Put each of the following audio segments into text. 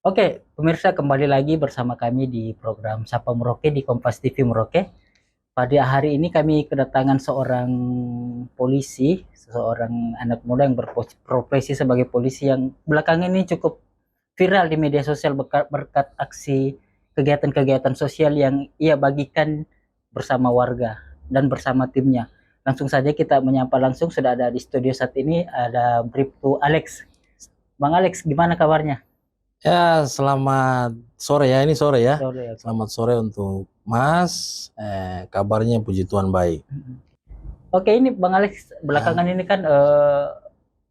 Oke, pemirsa kembali lagi bersama kami di program Sapa Merauke di Kompas TV Merauke. Pada hari ini kami kedatangan seorang polisi, seorang anak muda yang berprofesi sebagai polisi yang belakangan ini cukup viral di media sosial berkat aksi kegiatan-kegiatan sosial yang ia bagikan bersama warga dan bersama timnya. Langsung saja kita menyapa langsung, sudah ada di studio saat ini, ada Bribtu Alex. Bang Alex, gimana kabarnya? Ya, selamat sore ya. Ini sore ya. Sore, oke. Selamat sore untuk Mas. Kabarnya puji Tuhan baik. Oke, ini Bang Alex Ya, belakangan ini kan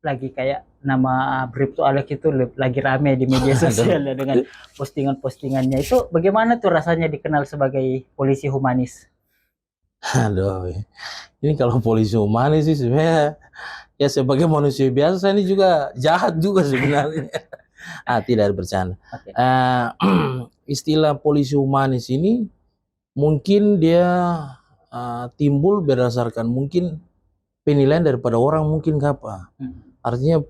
lagi kayak nama Bribtu Alex itu lagi rame di media aduh, sosial ya dengan postingan-postingannya. Itu bagaimana tuh rasanya dikenal sebagai polisi humanis? aduh. Ini kalau polisi humanis sih sebenarnya ya sebagai manusia biasa ini juga jahat juga sebenarnya. Tidak bercanda. Oke. Eh, Istilah polisi humanis ini mungkin dia timbul berdasarkan mungkin penilaian daripada orang mungkin apa. Hmm. Artinya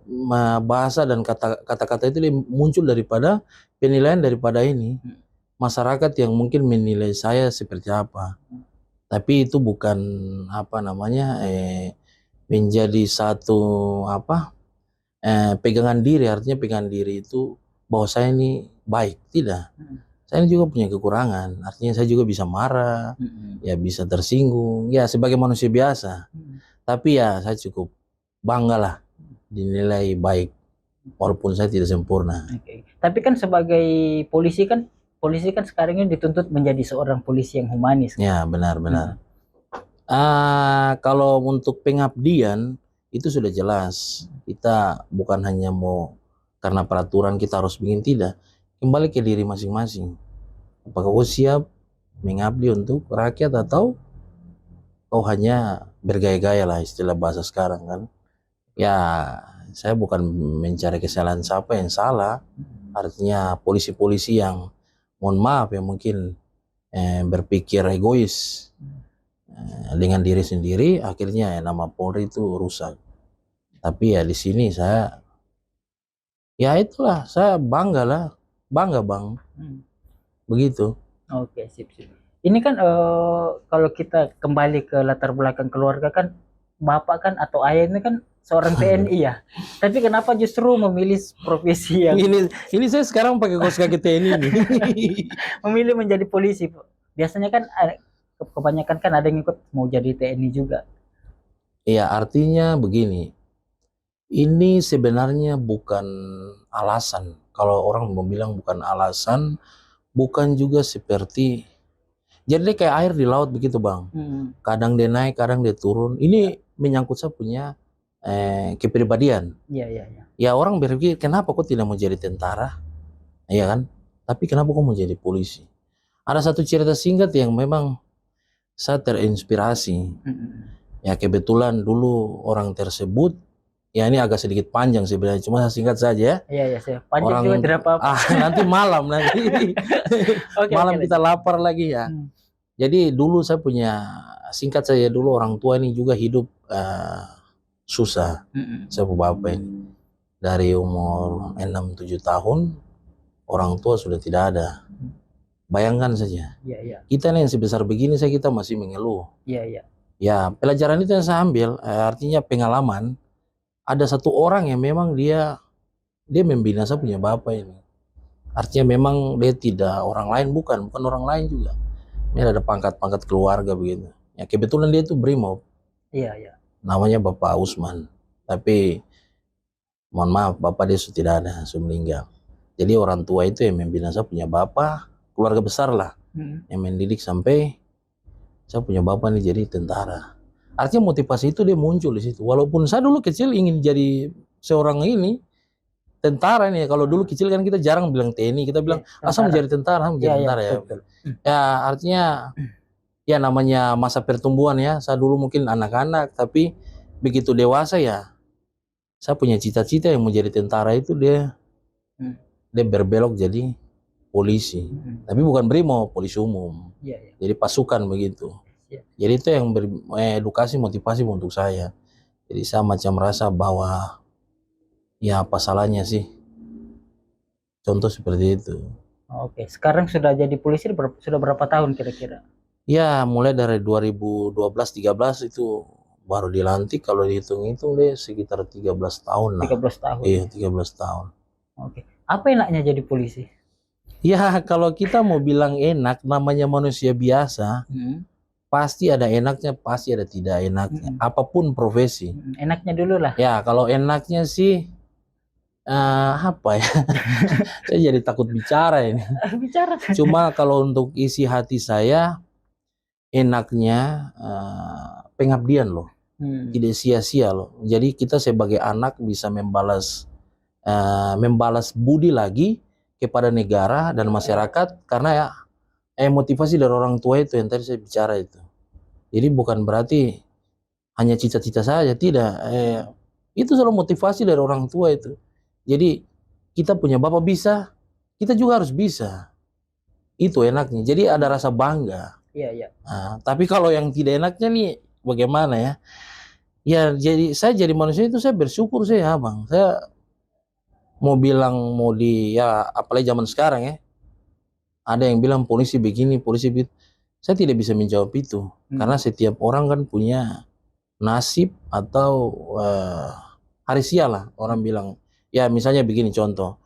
bahasa dan kata-kata itu muncul daripada penilaian daripada ini Hmm. masyarakat yang mungkin menilai saya seperti apa. Tapi itu bukan apa namanya menjadi satu apa pegangan diri. Artinya pegangan diri itu bahwa saya ini baik, tidak. Hmm. Saya ini juga punya kekurangan. Artinya saya juga bisa marah, Hmm. ya bisa tersinggung, ya sebagai manusia biasa. Hmm. Tapi ya saya cukup bangga lah dinilai baik walaupun saya tidak sempurna. Oke. Tapi kan sebagai polisi kan sekarang ini dituntut menjadi seorang polisi yang humanis kan? Ya, benar-benar. Hmm. Kalau untuk pengabdian itu sudah jelas. Kita bukan hanya mau karena peraturan kita harus bikin, tidak. Kembali ke diri masing-masing. Apakah kau siap mengabdi untuk rakyat atau kau hanya bergaya-gaya lah istilah bahasa sekarang kan? Ya, saya bukan mencari kesalahan siapa yang salah. Artinya polisi-polisi yang mohon maaf ya mungkin berpikir egois dengan diri sendiri, akhirnya ya nama Polri itu rusak. Tapi ya di sini saya ya itulah saya bangga lah, bangga bang, Hmm. begitu. Oke, sip, sip. Ini kan kalau kita kembali ke latar belakang keluarga kan, bapak kan atau ayah ini kan seorang TNI ya. Tapi kenapa justru memilih profesi yang ini saya sekarang pakai kaos kaki TNI nih. memilih menjadi polisi, Pak? Biasanya kan kebanyakan kan ada yang ikut mau jadi TNI juga. Ya artinya begini, ini sebenarnya bukan alasan. Kalau orang mau bilang bukan alasan, bukan juga seperti jadi kayak air di laut begitu bang. Hmm. Kadang dia naik, kadang dia turun. Ini menyangkut saya punya kepribadian. Iya, iya, iya. Ya orang berpikir kenapa kok tidak mau jadi tentara, iya kan? Tapi kenapa kok mau jadi polisi? Ada satu cerita singkat yang memang saya terinspirasi. Hmm. Ya kebetulan dulu orang tersebut, ya ini agak sedikit panjang sebenarnya, cuma saya singkat saja ya. Iya, iya, saya panjang juga Orang tidak apa-apa. nanti malam nanti Oke, oke malam kita lanjut. lapar lagi ya. Hmm. Jadi dulu saya punya singkat saja dulu orang tua ini juga hidup susah. Hmm. Saya punya bapak ini dari umur 6-7 tahun orang tua sudah tidak ada. Bayangkan saja. Iya, iya. Kita nih yang sebesar begini saya kita masih mengeluh. Iya, iya. Ya pelajaran itu yang saya ambil artinya pengalaman. Ada satu orang yang memang dia membina saya punya bapak ini. Artinya memang dia tidak orang lain bukan orang lain juga. Ini ada pangkat-pangkat keluarga begitu. Ya kebetulan dia itu Brimob. Iya, iya. Namanya Bapak Usman. Tapi mohon maaf bapak dia sudah tidak ada, sudah meninggal. Jadi orang tua itu yang membina saya punya bapak, keluarga besar lah. Hmm. Yang mendidik sampai saya punya bapak nih jadi tentara. Artinya motivasi itu dia muncul di situ. Walaupun saya dulu kecil ingin jadi seorang ini tentara nih. Kalau dulu kecil kan kita jarang bilang TNI, kita bilang Iya, asal tentara. menjadi tentara, Iya, menjadi iya, tentara ya. betul, betul. Ya artinya ya namanya masa pertumbuhan ya. Saya dulu mungkin anak-anak, tapi begitu dewasa ya, saya punya cita-cita yang menjadi tentara itu Hmm. dia berbelok jadi polisi. Hmm. Tapi bukan brimo, polisi umum. Iya, iya. Jadi pasukan begitu. Iya. Jadi itu yang edukasi motivasi untuk saya. Jadi saya macam merasa bahwa ya apa salahnya sih Contoh seperti itu. Oke, sekarang sudah jadi polisi sudah berapa tahun kira-kira? Ya, mulai dari 2012-13 itu baru dilantik, kalau dihitung-hitung deh sekitar 13 tahun lah. 13 tahun. Iya, 13 tahun. Oke. Apa enaknya jadi polisi? Ya, kalau kita mau bilang enak, namanya manusia biasa, Hmm. pasti ada enaknya, pasti ada tidak enaknya. Apapun profesi. Enaknya dulu lah. Ya, kalau enaknya sih, apa ya? Saya jadi takut bicara ini. Bicara. Cuma kalau untuk isi hati saya, enaknya pengabdian loh. Tidak sia-sia loh. Jadi kita sebagai anak bisa membalas budi lagi kepada negara dan masyarakat, karena ya motivasi dari orang tua itu yang tadi saya bicara itu. Jadi bukan berarti hanya cita-cita saja, tidak. Itu selalu motivasi dari orang tua itu. Jadi kita punya bapak bisa, kita juga harus bisa. Itu enaknya. Jadi ada rasa bangga. Iya, iya. Nah, tapi kalau yang tidak enaknya nih bagaimana ya? Ya jadi saya jadi manusia itu saya bersyukur saya, Bang. Saya mau bilang mau ya apalagi zaman sekarang ya. Ada yang bilang polisi begini, polisi begitu. Saya tidak bisa menjawab itu. Karena setiap orang kan punya nasib atau hari sial lah, orang bilang. Ya misalnya begini contoh.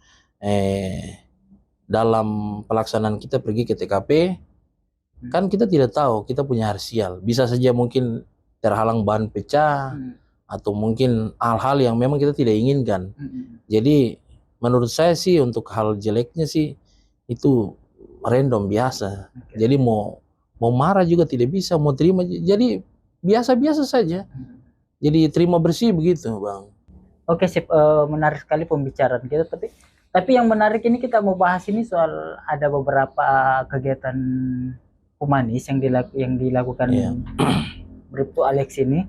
Dalam pelaksanaan kita pergi ke TKP, kan kita tidak tahu, kita punya hari sial. Bisa saja mungkin terhalang bahan pecah, atau mungkin hal-hal yang memang kita tidak inginkan. Jadi menurut saya sih untuk hal jeleknya sih itu random biasa. Jadi mau marah juga tidak bisa, mau terima jadi biasa-biasa saja. Jadi terima bersih begitu, Bang. Oke, sip. Menarik sekali pembicaraan kita, tapi yang menarik ini kita mau bahas ini soal ada beberapa kegiatan humanis yang dilakukan Bribtu Alex ini.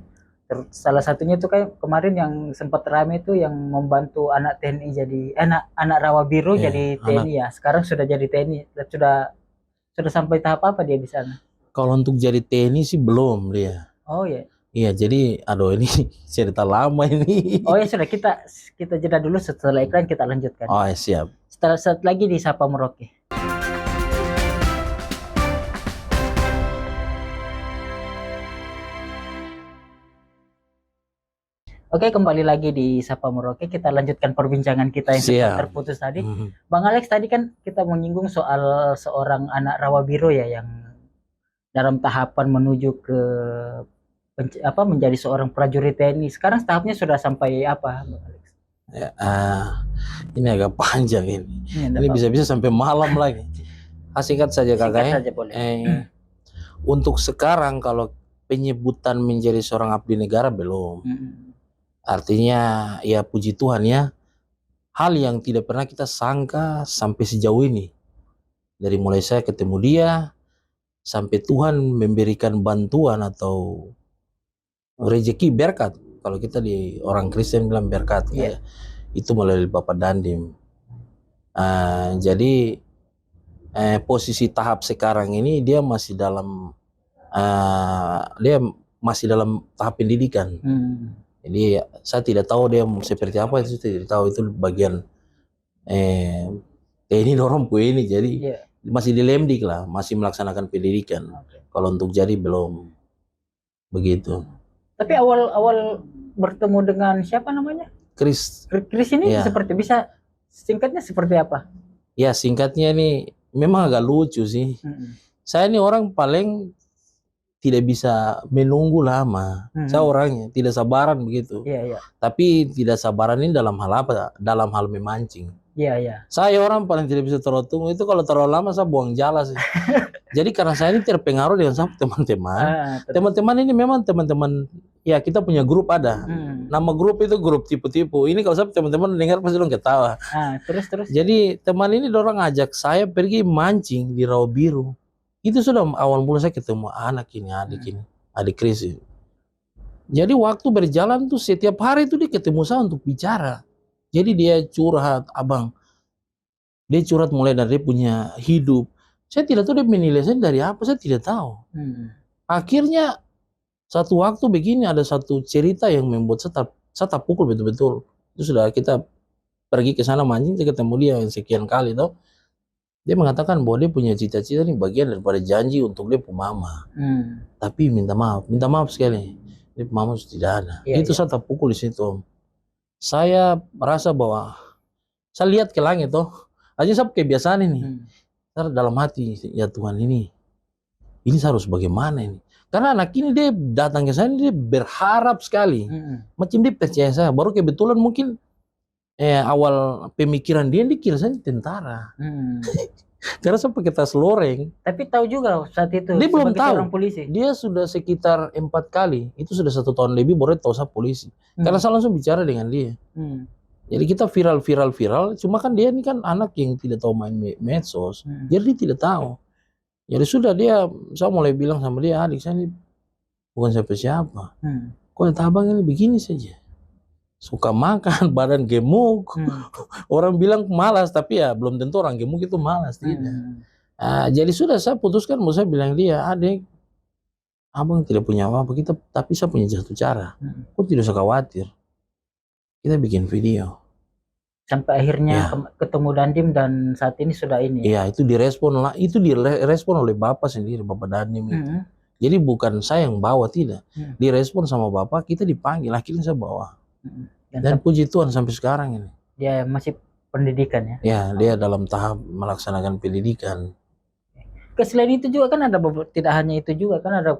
Salah satunya itu kayak kemarin yang sempat ramai itu yang membantu anak TNI jadi anak Rawa Biru jadi TNI ya. Sekarang sudah jadi TNI. Sudah sampai tahap apa dia di sana? Kalau untuk jadi TNI sih belum dia. Oh ya. Iya, jadi aduh ini cerita lama ini. Oh ya sudah, kita jeda dulu, setelah iklan kita lanjutkan. Oh ya, siap. Setelah lagi di Sapa Merauke. Oke, kembali lagi di Sapa Merauke. Kita lanjutkan perbincangan kita yang sempat terputus tadi. Bang Alex, tadi kan kita menyinggung soal seorang anak Rawa Biru ya yang dalam tahapan menuju ke menjadi seorang prajurit TNI. Sekarang tahapnya sudah sampai apa, Bang Alex? Ya, ini agak panjang ini. Ini bisa-bisa sampai malam lagi. Singkat saja kakak. Singkat saja boleh. Untuk sekarang kalau penyebutan menjadi seorang abdi negara belum. Artinya ya puji Tuhan ya, hal yang tidak pernah kita sangka sampai sejauh ini. Dari mulai saya ketemu dia, sampai Tuhan memberikan bantuan atau rezeki berkat. Kalau kita di orang Kristen bilang berkat, ya, itu melalui Bapak Dandim. Jadi posisi tahap sekarang ini dia masih dalam tahap pendidikan. Jadi saya tidak tahu dia seperti apa, itu tidak tahu, itu bagian ini dorong ini, jadi masih di Lemdik lah, masih melaksanakan pendidikan. Kalau untuk jadi belum begitu. Tapi awal bertemu dengan siapa namanya? Chris ini seperti bisa singkatnya seperti apa? Ya singkatnya ini memang agak lucu sih. Saya ini orang paling tidak bisa menunggu lama. Saya orangnya tidak sabaran begitu. Tapi tidak sabaran ini dalam hal apa? Dalam hal memancing. Saya orang paling tidak bisa terlalu tunggu. Itu kalau terlalu lama saya buang jala sih. Jadi karena saya ini terpengaruh dengan sama teman-teman. Teman-teman ini memang teman-teman, ya kita punya grup ada. Nama grup itu grup tipu-tipu. Ini kalau saya teman-teman dengar pasti dong ketawa. Terus. Jadi teman ini dorang ajak saya pergi mancing di Rawa Biru. Itu sudah awal mula saya ketemu adik Chris ini. Jadi waktu berjalan tuh setiap hari tuh dia ketemu saya untuk bicara. Jadi dia curhat, abang. Dia curhat mulai dari dia punya hidup. Saya tidak tahu dia menilai saya dari apa, saya tidak tahu. Akhirnya satu waktu begini ada satu cerita yang membuat saya tak pukul betul-betul. Itu sudah kita pergi ke sana mancing, saya ketemu dia yang sekian kali toh. Dia mengatakan bahwa dia punya cita-cita ini bagian daripada janji untuk dia punya mama. Tapi minta maaf sekali. Dia punya mama sudah tidak ada. Iya, Itu iya. saya terpukul di situ, Om. Saya merasa bahwa saya lihat ke langit toh. Aja saya kebiasaan ini. Saya dalam hati, ya Tuhan ini saya harus bagaimana ini? Karena anak ini dia datang ke sana dia berharap sekali. Macam dia percaya saya. Baru kebetulan mungkin awal pemikiran dia kira saya tentara. Karena saya pakai tas loreng. Tapi tahu juga saat itu Dia belum sebagai tahu. seorang polisi. Dia sudah sekitar 4 kali. Itu sudah 1 tahun lebih baru dia tahu saya polisi. Karena saya langsung bicara dengan dia. Jadi kita viral. Cuma kan dia ini kan anak yang tidak tahu main medsos. Jadi dia tidak tahu. Jadi sudah saya mulai bilang sama dia, adik saya ini bukan siapa-siapa. Kok abang ini begini saja. Suka makan, badan gemuk. Orang bilang malas, tapi ya belum tentu orang gemuk itu malas, tidak. Jadi sudah saya putuskan, mau saya bilang dia, adik, abang tidak punya apa-apa, tapi saya punya satu cara. Kok tidak usah khawatir. Kita bikin video. Sampai akhirnya ketemu Dandim dan saat ini sudah ini. Iya, itu direspon oleh Bapak sendiri, Bapak Dandim itu. Jadi bukan saya yang bawa, tidak. Direspon sama Bapak, kita dipanggil, akhirnya saya bawa. Dan puji Tuhan sampai sekarang ini. Dia masih pendidikan ya? Ya, dia dalam tahap melaksanakan pendidikan. Selain itu juga kan ada tidak hanya itu juga kan ada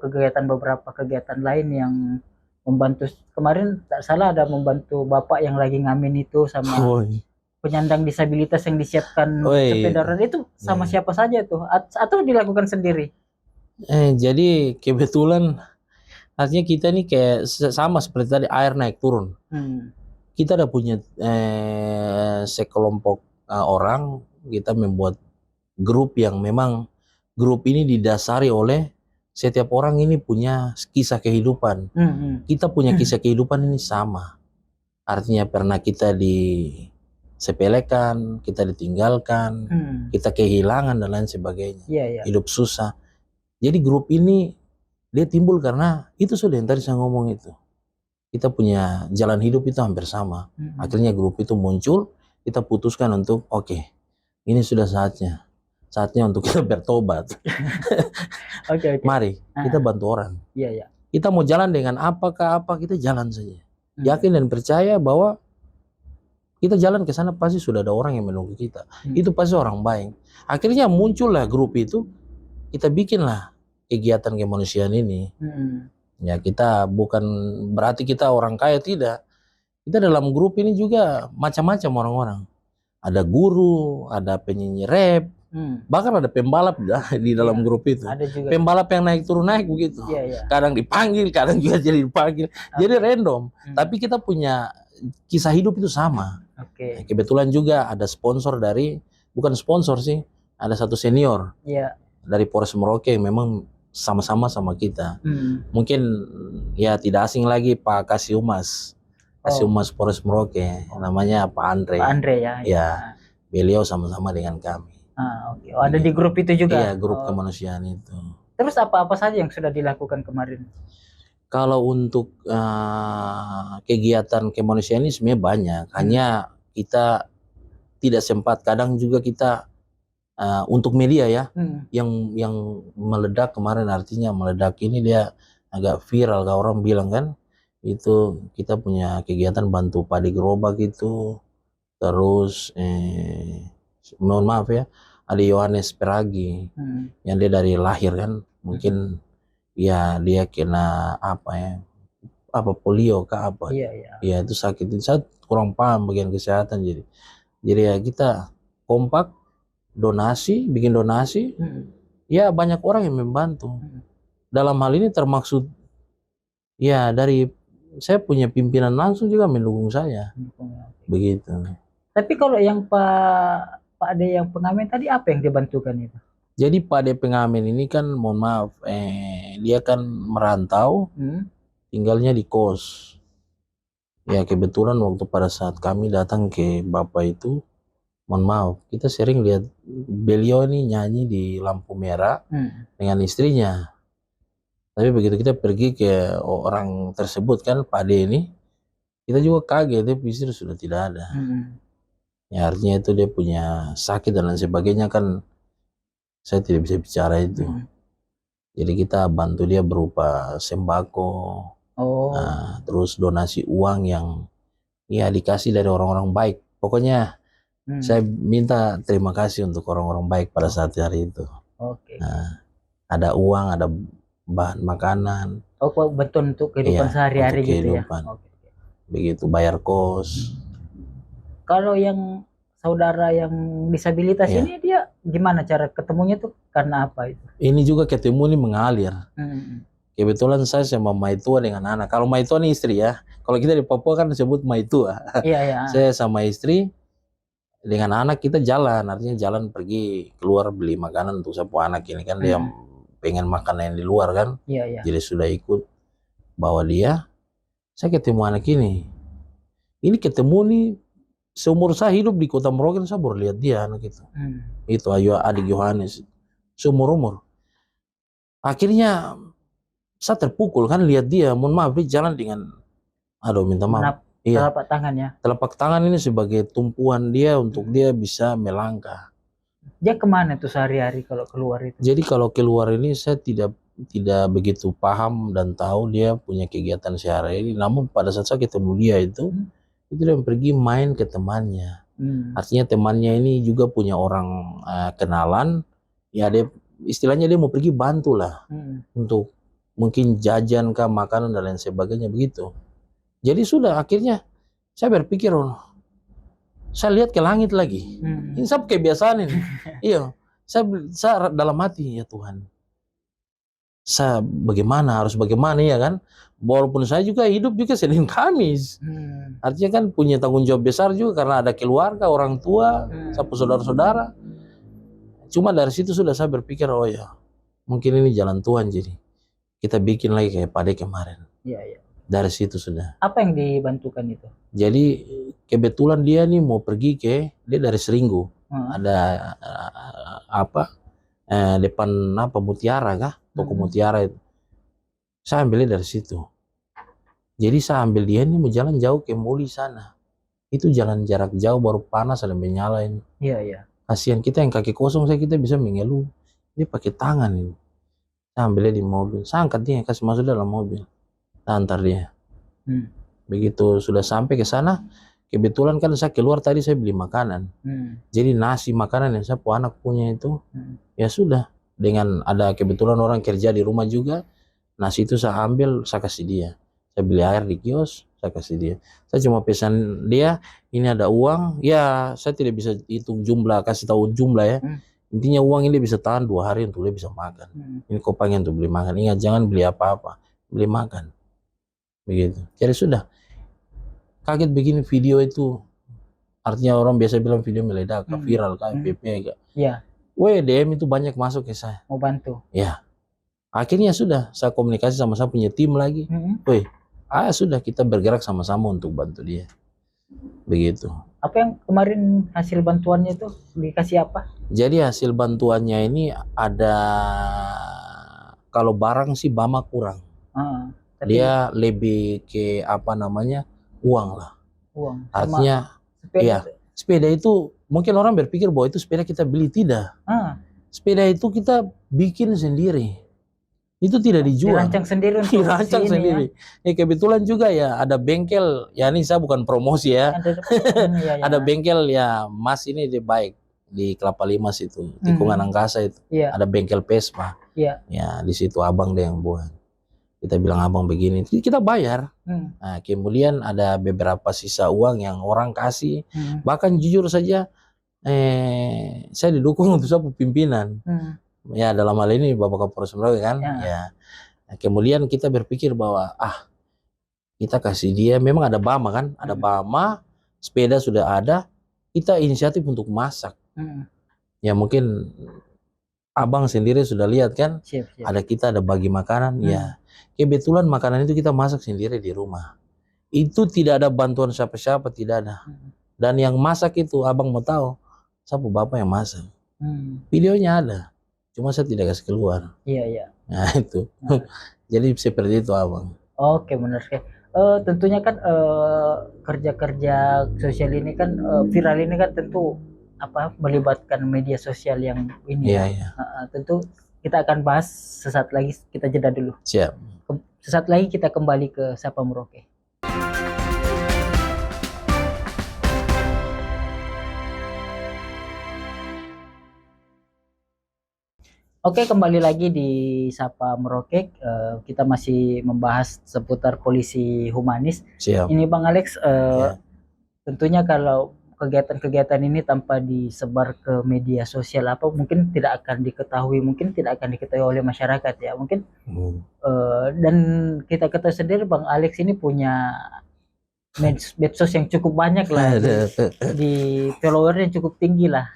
beberapa kegiatan lain yang membantu. Kemarin tak salah ada membantu bapak yang lagi ngamen itu sama penyandang disabilitas yang disiapkan sepeda roda itu sama siapa saja tuh atau dilakukan sendiri? Jadi kebetulan artinya kita nih kayak sama seperti tadi air naik turun. Kita ada punya sekelompok orang, kita membuat grup yang memang grup ini didasari oleh setiap orang ini punya kisah kehidupan. Kita punya kisah kehidupan ini sama. Artinya pernah kita disepelekan, kita ditinggalkan, kita kehilangan dan lain sebagainya. Hidup susah. Jadi grup ini dia timbul karena itu sudah yang tadi saya ngomong itu. Kita punya jalan hidup itu hampir sama. Akhirnya grup itu muncul, kita putuskan untuk oke, ini sudah saatnya untuk kita bertobat. Mari kita bantu orang. Kita mau jalan dengan apa kita jalan saja. Yakin dan percaya bahwa kita jalan ke sana pasti sudah ada orang yang menunggu kita. Itu pasti orang baik. Akhirnya muncullah grup itu, kita bikinlah kegiatan kemanusiaan ini. Ya kita bukan berarti kita orang kaya, tidak. Kita dalam grup ini juga macam-macam orang-orang. Ada guru, ada penyanyi rap, bahkan ada pembalap di dalam grup itu. Pembalap yang naik turun naik begitu. Kadang dipanggil, kadang juga jadi dipanggil. Jadi random. Tapi kita punya kisah hidup itu sama. Kebetulan juga ada sponsor bukan sponsor sih, ada satu senior dari Polres Merauke yang memang sama-sama sama kita. Mungkin ya tidak asing lagi Pak Kasiumas. Kasiumas Polres Merauke, namanya Pak Andre. Pak Andre ya. Beliau sama-sama dengan kami. Ada di grup itu juga? Iya, grup kemanusiaan itu. Terus apa-apa saja yang sudah dilakukan kemarin? Kalau untuk kegiatan kemanusiaan ini sebenarnya banyak. Hanya kita tidak sempat. Kadang juga kita untuk media ya, yang meledak kemarin, artinya meledak ini dia agak viral, kalau orang bilang kan, itu kita punya kegiatan bantu padi gerobak itu, terus mohon maaf ya, ada Yohanes Peragi, yang dia dari lahir kan, mungkin ya dia kena polio kah apa, ya itu sakit, itu saya kurang paham bagian kesehatan, jadi ya kita kompak, bikin donasi, ya banyak orang yang membantu. Dalam hal ini termaksud ya dari saya punya pimpinan langsung juga mendukung saya, begitu. Tapi kalau yang Pak Ade yang pengamen tadi apa yang dibantukan itu? Jadi Pak Ade pengamen ini kan mohon maaf, dia kan merantau, tinggalnya di kos. Ya kebetulan waktu pada saat kami datang ke Bapak itu, mohon maaf, kita sering lihat beliau ini nyanyi di lampu merah dengan istrinya. Tapi begitu kita pergi ke orang tersebut kan, Pak Ade ini, kita juga kaget, dia istri sudah tidak ada. Ya artinya itu dia punya sakit dan lain sebagainya kan saya tidak bisa bicara itu. Jadi kita bantu dia berupa sembako, Oh. terus donasi uang yang ya dikasih dari orang-orang baik. Pokoknya saya minta terima kasih untuk orang-orang baik pada saat hari itu. Oke. Nah, ada uang, ada bahan makanan. Oh, betul untuk kehidupan Iya, sehari-hari untuk gitu ya. kehidupan. Oke. Begitu bayar kos. Kalau yang saudara yang disabilitas Iya. ini dia gimana cara ketemunya tuh karena apa itu? Ini juga ketemu nih mengalir. Hmm. Kebetulan saya sama Maitua dengan anak. Kalau Maitua ini istri ya. Kalau kita di Papua kan disebut Maitua. Iya, iya. Saya sama istri dengan anak kita jalan. Artinya jalan pergi keluar beli makanan untuk sapu anak ini kan dia pengen makan yang di luar kan. Iya, iya. Jadi sudah ikut bawa dia. Saya ketemu anak ini. Ini ketemu nih seumur saya hidup di Kota Merauke saya baru lihat dia anak itu. Itu adik Yohanes. Seumur umur. Akhirnya saya terpukul kan lihat dia, mohon maaf dia jalan dengan, aduh minta maaf. Iya. Telapak tangan ya. Telapak tangan ini sebagai tumpuan dia untuk dia bisa melangkah. Dia kemana tuh sehari-hari kalau keluar itu? Jadi kalau keluar ini saya tidak begitu paham dan tahu dia punya kegiatan sehari-hari. Namun pada saat saya ketemu dia itu dia pergi main ke temannya. Artinya temannya ini juga punya orang kenalan. Ya dia istilahnya dia mau pergi bantu lah untuk mungkin jajan kah makanan dan lain sebagainya begitu. Jadi sudah akhirnya saya berpikir saya lihat ke langit lagi. Ini saya kebiasaan ini. Iya, saya dalam hati ya Tuhan. Saya harus bagaimana ya kan? Walaupun saya juga hidup juga Senin Kamis. Artinya kan punya tanggung jawab besar juga karena ada keluarga, orang tua, saudara-saudara. Cuma dari situ sudah saya berpikir oh ya, mungkin ini jalan Tuhan jadi. Kita bikin lagi kayak Pade kemarin. Iya, iya. Dari situ sudah. Apa yang dibantukan itu? Jadi kebetulan dia nih mau pergi dia dari Seringgu. Ada depan Mutiara kah? Toko Mutiara itu. Saya ambilnya dari situ. Jadi saya ambil dia nih mau jalan jauh ke Muli sana. Itu jalan jarak jauh baru panas ada menyala ini. Iya, iya. Kasihan kita yang kaki kosong kita bisa mengeluh. Dia pakai tangan ini. Saya ambilnya di mobil. Saya angkat dia kasih masuk dalam mobil. Antar dia. Begitu sudah sampai ke sana, kebetulan kan saya keluar tadi saya beli makanan. Jadi nasi makanan yang saya anak punya itu, ya sudah. Dengan ada kebetulan orang kerja di rumah juga, nasi itu saya ambil, saya kasih dia. Saya beli air di kios, saya kasih dia. Saya cuma pesan dia, ini ada uang, ya saya tidak bisa hitung jumlah, kasih tahu jumlah ya. Intinya uang ini bisa tahan 2 hari untuk dia bisa makan. Ini kau pengen untuk beli makan, ingat jangan beli apa-apa, beli makan. Begitu. Jadi sudah kaget begini video itu artinya orang biasa bilang video meledak viral FPP Iya. DM itu banyak masuk ke saya mau bantu ya akhirnya sudah saya komunikasi sama saya punya tim lagi sudah kita bergerak sama-sama untuk bantu dia begitu. Apa yang kemarin hasil bantuannya itu dikasih apa? Jadi hasil bantuannya ini ada kalau barang sih Bama kurang dia lebih ke uang lah. Uang. Artinya sepeda itu mungkin orang berpikir bahwa itu sepeda kita beli, tidak. Sepeda itu kita bikin sendiri. Itu tidak dijual. Dirancang sendiri untuk dirancang sendiri. Ya kebetulan juga ya ada bengkel, ya ini saya bukan promosi ya. Ada bengkel ya Mas ini dia baik di Kelapa Limas itu, tikungan angkasa itu. Ada bengkel Vespa. Ya di situ abang dia yang buat. Kita bilang abang begini, kita bayar. Nah, kemudian ada beberapa sisa uang yang orang kasih. Bahkan jujur saja, saya didukung untuk saya pimpinan. Ya dalam hal ini Bapak Kapolres Merauke kan. Ya. Nah, kemudian kita berpikir bahwa kita kasih dia, memang ada Bama kan, ada Bama, sepeda sudah ada, kita inisiatif untuk masak. Ya mungkin abang sendiri sudah lihat kan, ada kita ada bagi makanan, ya kebetulan makanan itu kita masak sendiri di rumah. Itu tidak ada bantuan siapa-siapa, tidak ada. Dan yang masak itu abang mau tahu, siapa bapak yang masak. Videonya ada, cuma saya tidak kasih keluar. Iya. Nah itu, jadi seperti itu abang. Oke, benar. Tentunya kan kerja-kerja sosial ini kan viral ini kan tentu apa melibatkan media sosial yang ini Iya, ya. iya. Tentu kita akan bahas sesaat lagi, kita jeda dulu. Siap. Sesaat lagi kita kembali ke Sapa Merauke. Oke, kembali lagi di Sapa Merauke. Kita masih membahas seputar polisi humanis. Siap. Ini Bang Alex, Ya. tentunya kalau kegiatan-kegiatan ini tanpa disebar ke media sosial apa mungkin tidak akan diketahui, mungkin tidak akan diketahui oleh masyarakat ya. Mungkin Hmm. dan kita ketahui sendiri Bang Alex ini punya medsos yang cukup banyak lah, di followernya cukup tinggi lah.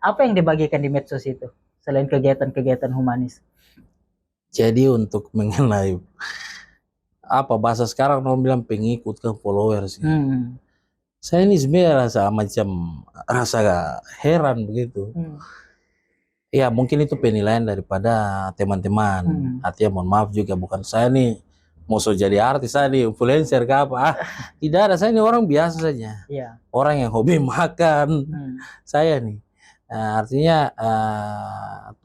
Apa yang dibagikan di medsos itu selain kegiatan-kegiatan humanis? Jadi untuk mengenai apa bahasa sekarang orang bilang pengikut ke followers ya. Hmm. Saya ini sebenarnya rasa heran begitu. Ya mungkin itu penilaian daripada teman-teman. Artinya mohon maaf juga, bukan saya nih mau so jadi artis, saya nih influencer ke apa. Tidak ada, saya ini orang biasa saja. Iya. Orang yang hobi makan. Saya nih. Artinya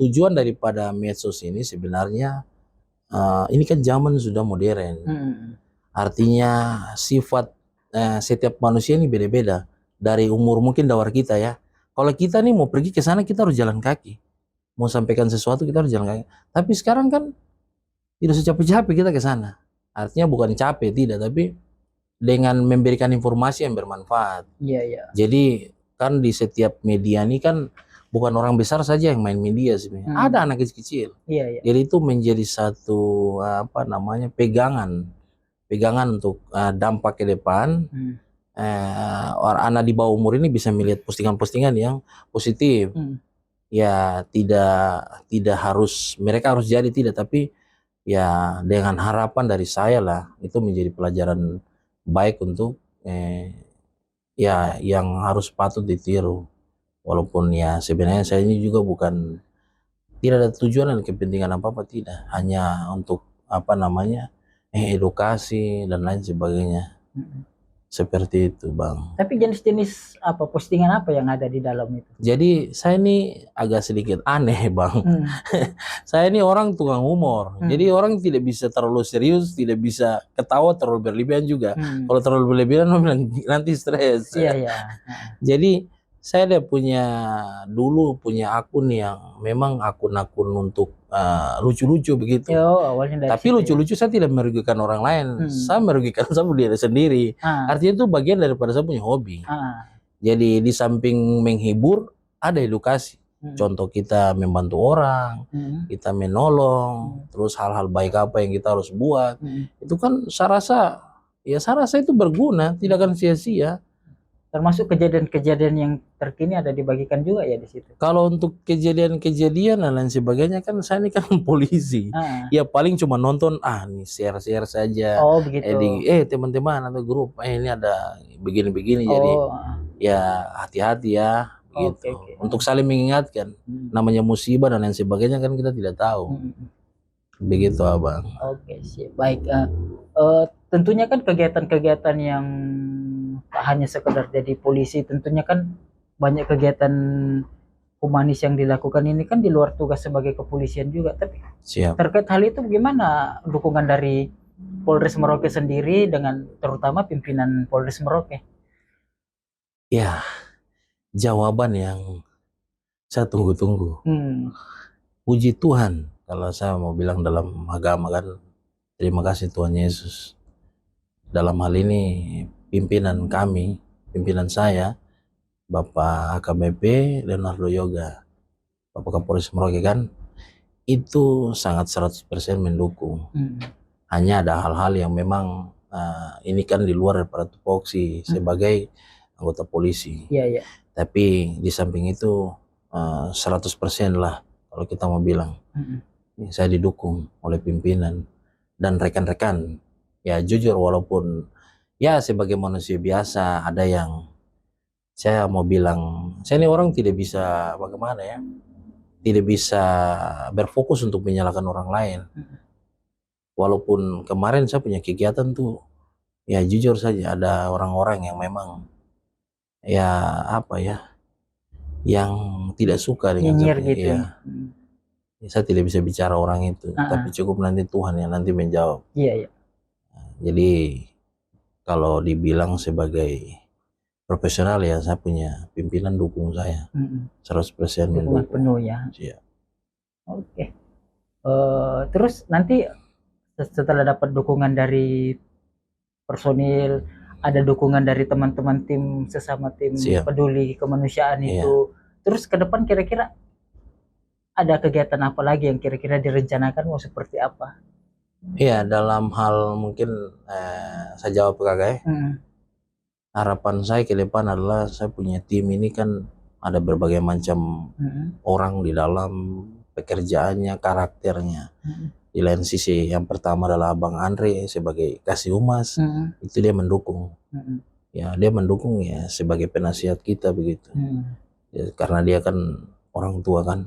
tujuan daripada medsos ini sebenarnya ini kan zaman sudah modern. Artinya sifat setiap manusia ini beda-beda. Dari umur mungkin dawar kita ya. Kalau kita nih mau pergi ke sana kita harus jalan kaki. Mau sampaikan sesuatu kita harus jalan kaki. Tapi sekarang kan tidak usah capek-capek kita ke sana. Artinya bukan capek tidak, tapi dengan memberikan informasi yang bermanfaat. Iya, iya. Jadi kan di setiap media ini kan bukan orang besar saja yang main media sebenarnya. Ada anak kecil-kecil. Iya, iya. Jadi itu menjadi satu apa namanya pegangan untuk dampak ke depan. Orang anak di bawah umur ini bisa melihat postingan-postingan yang positif. Ya tidak harus mereka harus jadi tidak, tapi ya dengan harapan dari saya lah itu menjadi pelajaran baik untuk ya yang harus patut ditiru. Walaupun ya sebenarnya saya ini juga bukan tidak ada tujuan dan kepentingan apa-apa, tidak, hanya untuk apa namanya edukasi dan lain sebagainya. Seperti itu Bang. Tapi jenis-jenis apa postingan apa yang ada di dalam itu? Jadi saya ini agak sedikit aneh Bang. Saya ini orang tukang humor. Jadi orang tidak bisa terlalu serius, tidak bisa ketawa terlalu berlebihan juga. Kalau terlalu berlebihan nanti stres. Iya, iya. Jadi saya dulu punya akun yang memang akun-akun untuk lucu-lucu begitu. Awalnya dari Tapi lucu-lucu saya tidak merugikan orang lain. Saya merugikan saya diri sendiri. Artinya itu bagian daripada saya punya hobi. Jadi di samping menghibur ada edukasi. Contoh kita membantu orang, kita menolong, terus hal-hal baik apa yang kita harus buat. Itu kan saya rasa itu berguna, tidak akan sia-sia. Termasuk kejadian-kejadian yang terkini ada dibagikan juga ya di situ. Kalau untuk kejadian-kejadian dan lain sebagainya kan saya ini kan polisi. Ya paling cuma nonton nih share-share saja. Oh begitu. Teman-teman atau grup ini ada begini-begini jadi ya hati-hati ya gitu. Okay. Untuk saling mengingatkan. Namanya musibah dan lain sebagainya kan kita tidak tahu. Begitu Abang. Oke, siap. Baik. Tentunya kan kegiatan-kegiatan yang tak hanya sekedar jadi polisi, tentunya kan banyak kegiatan humanis yang dilakukan ini kan di luar tugas sebagai kepolisian juga. Tapi terkait hal itu bagaimana dukungan dari Polres Merauke sendiri dengan terutama pimpinan Polres Merauke? Ya, jawaban yang saya tunggu-tunggu. Puji Tuhan, kalau saya mau bilang dalam agama kan, terima kasih Tuhan Yesus. Dalam hal ini pimpinan kami, pimpinan saya, Bapak AKBP Leonardo Yoga, Bapak Kapolres Merauke kan, itu sangat 100% mendukung. Hanya ada hal-hal yang memang ini kan di luar daripada tupoksi sebagai anggota polisi. Iya. Tapi di samping itu 100% lah kalau kita mau bilang. Saya didukung oleh pimpinan dan rekan-rekan. Ya jujur walaupun ya sebagai manusia biasa ada yang saya mau bilang, saya ini orang tidak bisa bagaimana ya, tidak bisa berfokus untuk menyalahkan orang lain. Walaupun kemarin saya punya kegiatan tuh ya jujur saja ada orang-orang yang memang ya apa ya, yang tidak suka dengan Nyinyir saya. gitu Ya, ya. saya tidak bisa bicara orang itu, Ah, tapi cukup nanti Tuhan yang nanti menjawab. iya iya. Jadi kalau dibilang sebagai profesional ya saya punya pimpinan dukung saya 100% Dukungan mendukung. penuh ya. Siap. Oke. Terus nanti setelah dapat dukungan dari personil, ada dukungan dari teman-teman tim sesama tim Siap. peduli kemanusiaan Iya. itu. Terus ke depan kira-kira ada kegiatan apa lagi yang kira-kira direncanakan mau seperti apa? Iya, dalam hal mungkin saya jawab kakak ya. Harapan saya ke depan adalah saya punya tim ini kan ada berbagai macam orang di dalam pekerjaannya, karakternya. Di lain sisi yang pertama adalah Abang Andre sebagai kasih humas, itu dia mendukung. Ya, dia mendukung ya sebagai penasihat kita begitu. Ya, karena dia kan orang tua kan.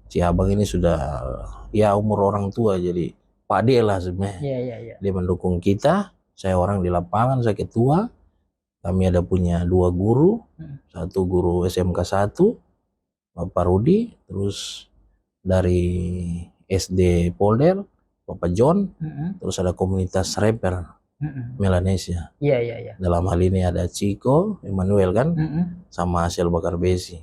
Si Abang ini sudah ya umur orang tua, jadi Pak D lah sebenarnya. Iya. Dia mendukung kita, saya orang di lapangan, saya ketua. Kami ada punya 2 guru, satu guru SMK 1, Bapak Rudi, terus dari SD Polder, Bapak John, terus ada komunitas rapper Melanesia. Iya. Dalam hal ini ada Chico, Emmanuel kan, sama Hasil Bakar Besi.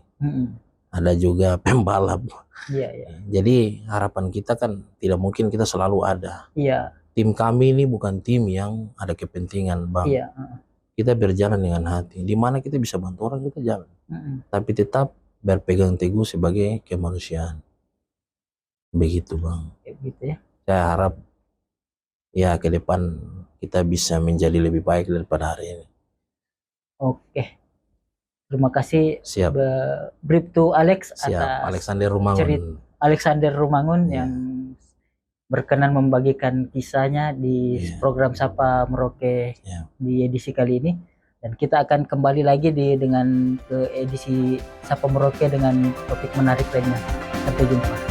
Ada juga pembalap. Iya. Jadi harapan kita kan tidak mungkin kita selalu ada. Iya. Tim kami ini bukan tim yang ada kepentingan, Bang. Iya. Kita berjalan dengan hati. Di mana kita bisa bantu orang, kita jalan. Tapi tetap berpegang teguh sebagai kemanusiaan. Begitu, Bang. Gitu ya. Saya harap ya ke depan kita bisa menjadi lebih baik daripada hari ini. Oke. Terima kasih. Siap. Brief to Alex Siap. atas Alexander Rumangun. Alexander Rumangun Ya. yang berkenan membagikan kisahnya di program Sapa Merauke di edisi kali ini, dan kita akan kembali lagi dengan ke edisi Sapa Merauke dengan topik menarik lainnya. Sampai jumpa.